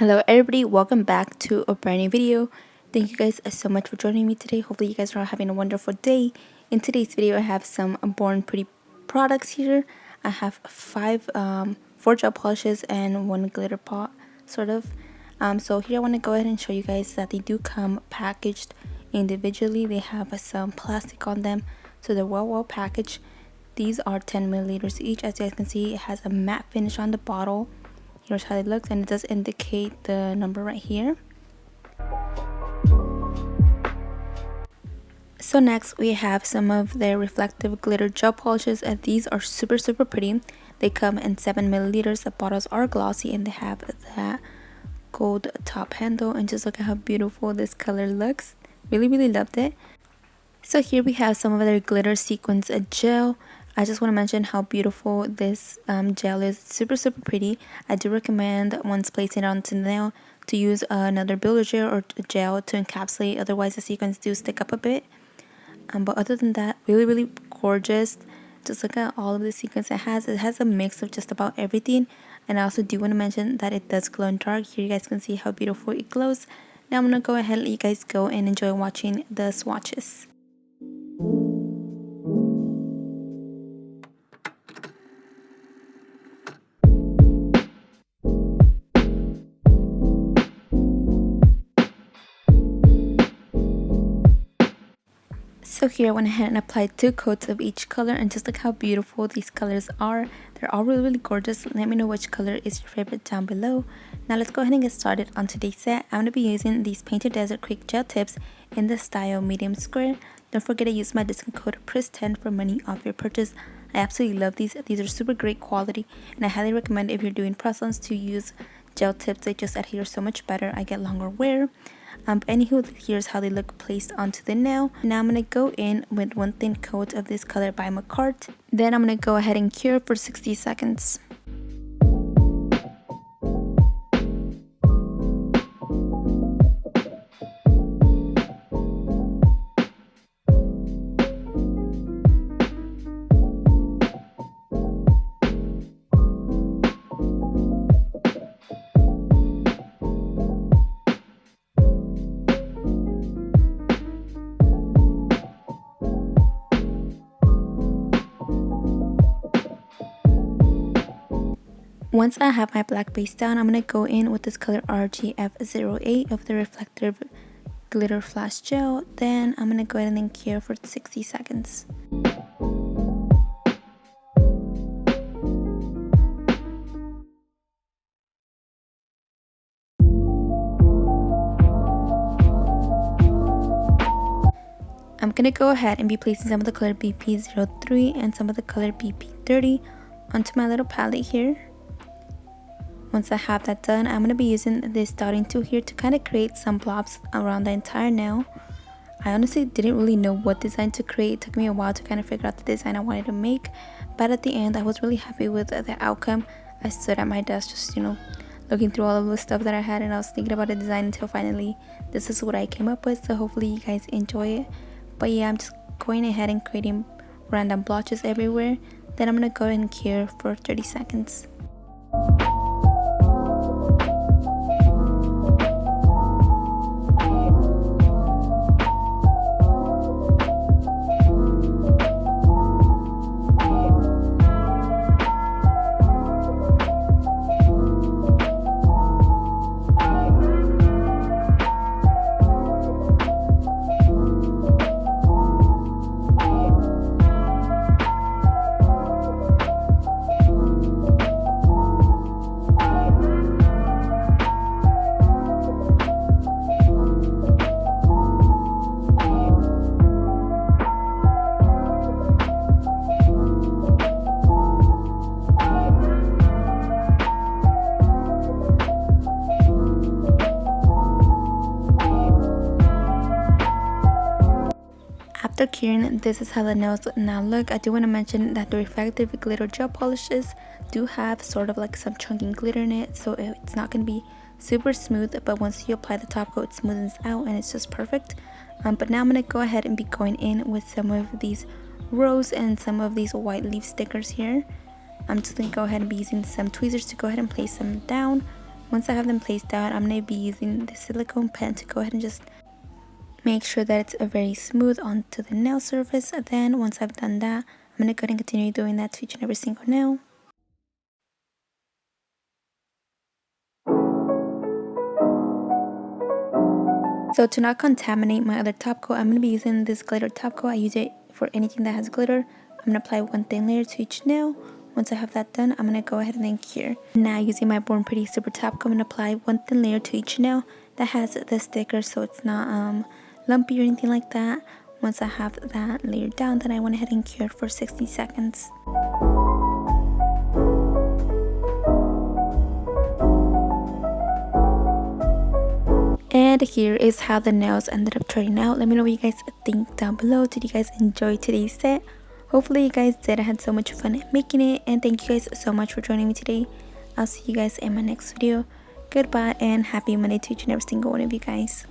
Hello everybody, welcome back to a brand new video. Thank you guys so much for joining me today. Hopefully you guys are all having a wonderful day. In today's video I have some Born Pretty products here. I have four gel polishes and one glitter pot sort of. So here I want to go ahead and show you guys that they do come packaged individually. They have some plastic on them, so they're well packaged. These are 10 milliliters each. As you guys can see, it has a matte finish on the bottle. Here's how it looks, and it does indicate the number right here. So next we have some of their reflective glitter gel polishes, and these are super pretty. They come in 7 milliliters. The bottles are glossy and they have that gold top handle, and just look at how beautiful this color looks. Really loved it. So here we have some of their glitter sequins gel. I just want to mention how beautiful this gel is. Super pretty. I do recommend, once placing it onto the nail, to use another builder gel or gel to encapsulate, otherwise the sequins do stick up a bit. But other than that, really gorgeous. Just look at all of the sequins it has. It has a mix of just about everything. And I also do want to mention that it does glow in dark. Here you guys can see how beautiful it glows. Now I'm going to go ahead and let you guys go and enjoy watching the swatches. So here I went ahead and applied 2 coats of each color, and just look how beautiful these colors are. They're all really gorgeous. Let me know which color is your favorite down below. Now let's go ahead and get started on today's set. I'm going to be using these Painted Desert Creek gel tips in the style medium square. Don't forget to use my discount code PRISS10 for money off your purchase. I absolutely love these. These are super great quality, and I highly recommend, if you're doing press-ons, to use gel tips. They just adhere so much better. I get longer wear. But anywho, here's how they look placed onto the nail. Now I'm going to go in with one thin coat of this color by McCart. Then I'm going to go ahead and cure for 60 seconds. Once I have my black base down, I'm going to go in with this color 𝚤𝚎𝚗𝚍𝚘 of the reflective glitter flash gel. Then I'm going to go ahead and cure for 60 seconds. I'm going to go ahead and be placing some of the color BP03 and some of the color BP30 onto my little palette here. Once I have that done, I'm going to be using this dotting tool here to kind of create some blobs around the entire nail. I honestly didn't really know what design to create. It took me a while to kind of figure out the design I wanted to make, but at the end I was really happy with the outcome. I stood at my desk just, looking through all of the stuff that I had, and I was thinking about a design until finally this is what I came up with. So hopefully you guys enjoy it. But yeah, I'm just going ahead and creating random blotches everywhere. Then I'm going to go ahead and cure for 30 seconds. After curing, this is how the nails now look. I do want to mention that the reflective glitter gel polishes do have sort of like some chunky glitter in it, so it's not going to be super smooth, but once you apply the top coat, it smoothens out and it's just perfect. But now I'm going to go ahead and be going in with some of these rose and some of these white leaf stickers here. I'm just going to go ahead and be using some tweezers to go ahead and place them down. Once I have them placed down, I'm going to be using the silicone pen to go ahead and just make sure that it's a very smooth onto the nail surface. Then once I've done that, I'm going to go ahead and continue doing that to each and every single nail. So to not contaminate my other top coat, I'm going to be using this glitter top coat. I use it for anything that has glitter. I'm going to apply one thin layer to each nail. Once I have that done, I'm going to go ahead and then cure. Now using my Born Pretty Super Top coat, I'm going to apply one thin layer to each nail that has the sticker so it's not lumpy or anything like that. Once I have that layer down, then I went ahead and cured for 60 seconds. And here is how the nails ended up turning out. Let me know what you guys think down below. Did you guys enjoy today's set? Hopefully you guys did. I had so much fun making it, and thank you guys so much for joining me today. I'll see you guys in my next video. Goodbye and happy Monday to each and every single one of you guys.